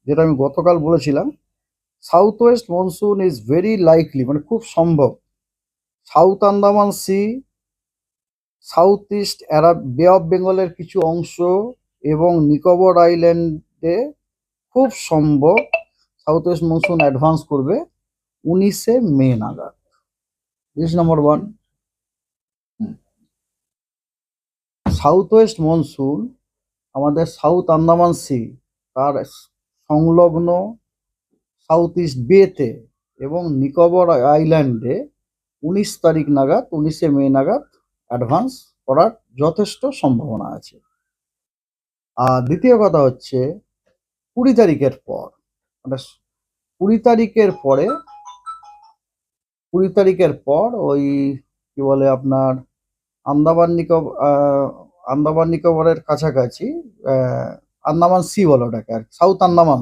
যেটা আমি গতকাল বলেছিলাম, south west monsoon is very likely, মানে খুব সম্ভব south Andaman sea, south east Arab bay of বেঙ্গলের কিছু অংশ এবং নিকোবর আইল্যান্ডে খুব সম্ভব সাউথ ওয়েস্ট মনসুন অ্যাডভান্স করবে 19শে মে নাগাদ। জিনিস number one, south west monsoon আমাদের সাউথ আন্দামান সি তার সংলগ্ন সাউথ ইস্ট বেতে এবং নিকোবর আইল্যান্ডে 19 তারিখ নাগাদ, 19শে মে নাগাদ অ্যাডভান্স করার যথেষ্ট সম্ভাবনা আছে। আর দ্বিতীয় কথা হচ্ছে 20 তারিখের পর, মানে 20 তারিখের পরে, 20 তারিখের পর ওই কি বলে আপনার আন্দামান নিকোবরের কাছাকাছি, আন্দামান সি বলে ওটাকে, আর সাউথ আন্দামান